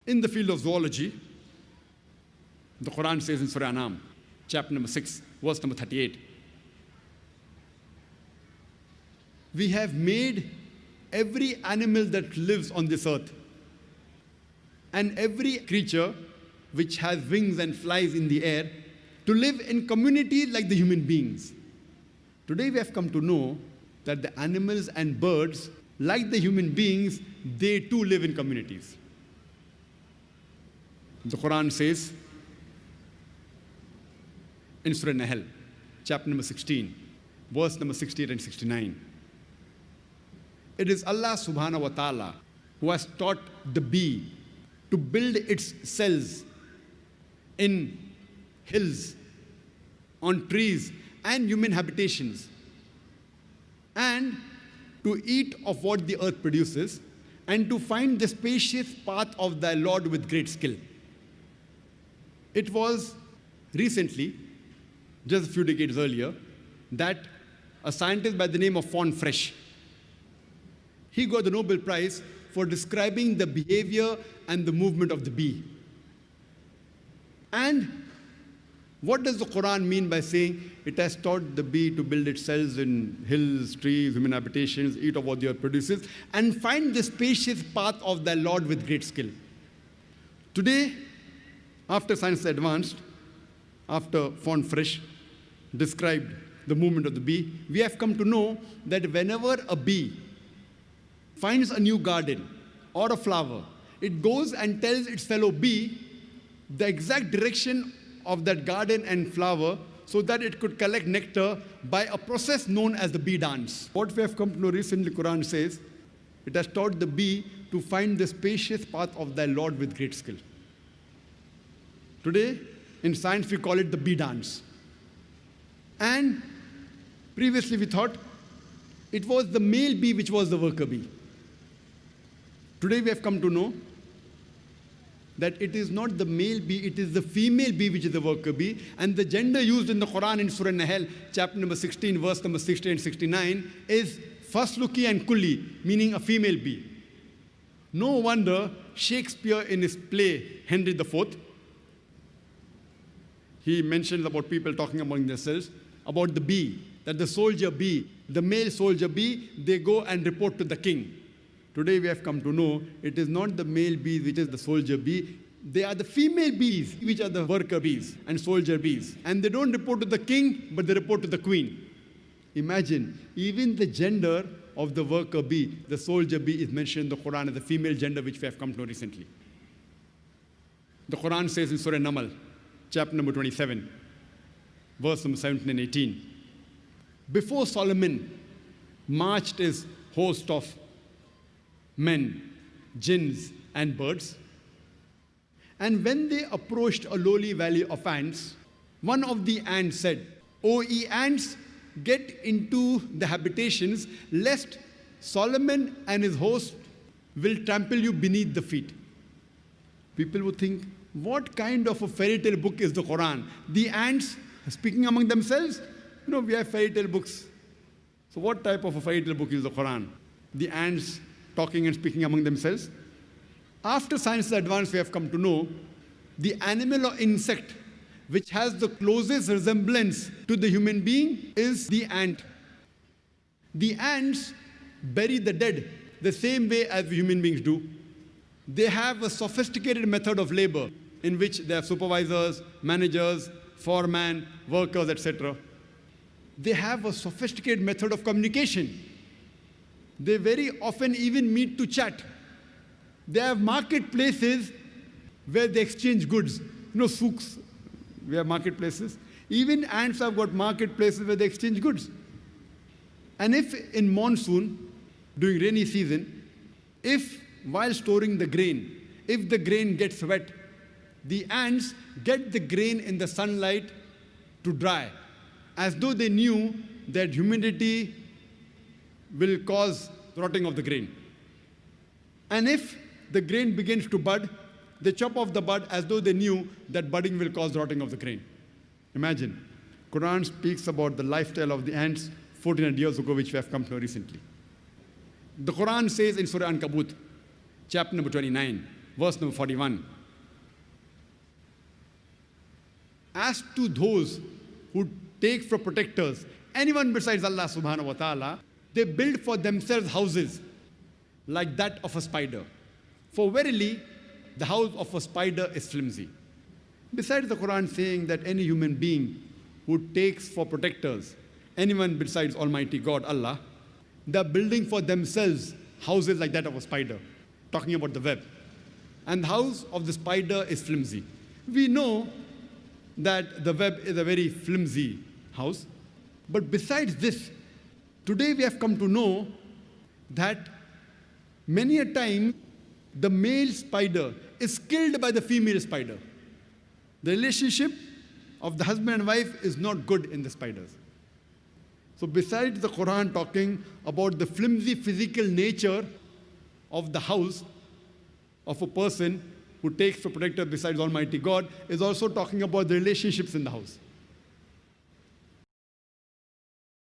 In the field of zoology, the Quran says in Surah An'am, chapter number 6, verse number 38, we have made every animal that lives on this earth and every creature which has wings and flies in the air to live in community like the human beings. Today we have come to know that the animals and birds, like the human beings, they too live in communities. The Quran says in Surah Nahl, chapter number 16, verse number 68 and 69, it is Allah subhanahu wa ta'ala who has taught the bee to build its cells in hills, on trees and human habitations, and to eat of what the earth produces, and to find the spacious path of thy Lord with great skill. It was recently, just a few decades earlier, that a scientist by the name of Von Frisch, he got the Nobel Prize for describing the behavior and the movement of the bee. And what does the Quran mean by saying it has taught the bee to build its cells in hills, trees, human habitations, eat of what the earth produces, and find the spacious path of thy Lord with great skill? Today, after science advanced, after Von Frisch described the movement of the bee, we have come to know that whenever a bee finds a new garden or a flower, it goes and tells its fellow bee the exact direction of that garden and flower so that it could collect nectar by a process known as the bee dance. What we have come to know recently, Quran says, it has taught the bee to find the spacious path of thy Lord with great skill. Today, in science, we call it the bee dance. And previously we thought it was the male bee which was the worker bee. Today we have come to know that it is not the male bee, it is the female bee which is the worker bee. And the gender used in the Quran in Surah Nahl, chapter number 16, verse number 60 and 69, is fasluki and kulli, meaning a female bee. No wonder Shakespeare in his play, Henry IV, he mentions about people talking among themselves, about the bee, that the soldier bee, the male soldier bee, they go and report to the king. Today we have come to know it is not the male bee which is the soldier bee, they are the female bees which are the worker bees and soldier bees. And they don't report to the king, but they report to the queen. Imagine, even the gender of the worker bee, the soldier bee, is mentioned in the Quran as the female gender which we have come to know recently. The Quran says in Surah Namal, chapter number 27, verse number 17 and 18. Before Solomon marched his host of men, jinns, and birds, and when they approached a lowly valley of ants, one of the ants said, O ye ants, get into the habitations, lest Solomon and his host will trample you beneath the feet. People would think, what kind of a fairy tale book is the Quran? The ants speaking among themselves? We have fairy tale books. So what type of a fairy tale book is the Quran? The ants talking and speaking among themselves? After science advanced, we have come to know the animal or insect which has the closest resemblance to the human being is the ant. The ants bury the dead the same way as human beings do. They have a sophisticated method of labor in which they have supervisors, managers, foremen, workers, etc. They have a sophisticated method of communication. They very often even meet to chat. They have marketplaces where they exchange goods. Souks, we have marketplaces. Even ants have got marketplaces where they exchange goods. And if in monsoon, during rainy season, if while storing the grain, if the grain gets wet, the ants get the grain in the sunlight to dry, as though they knew that humidity will cause rotting of the grain. And if the grain begins to bud, they chop off the bud as though they knew that budding will cause rotting of the grain. Imagine, Quran speaks about the lifestyle of the ants 1400 years ago, which we have come to know recently. The Quran says in Surah Ankabut, chapter number 29, verse number 41. As to those who take for protectors anyone besides Allah subhanahu wa ta'ala, they build for themselves houses like that of a spider. For verily, the house of a spider is flimsy. Besides the Quran saying that any human being who takes for protectors anyone besides Almighty God, Allah, they're building for themselves houses like that of a spider, talking about the web. And the house of the spider is flimsy. We know that the web is a very flimsy house. But besides this, today we have come to know that many a time the male spider is killed by the female spider. The relationship of the husband and wife is not good in the spiders. So besides the Quran talking about the flimsy physical nature of the house of a person who takes for protector besides Almighty God, is also talking about the relationships in the house.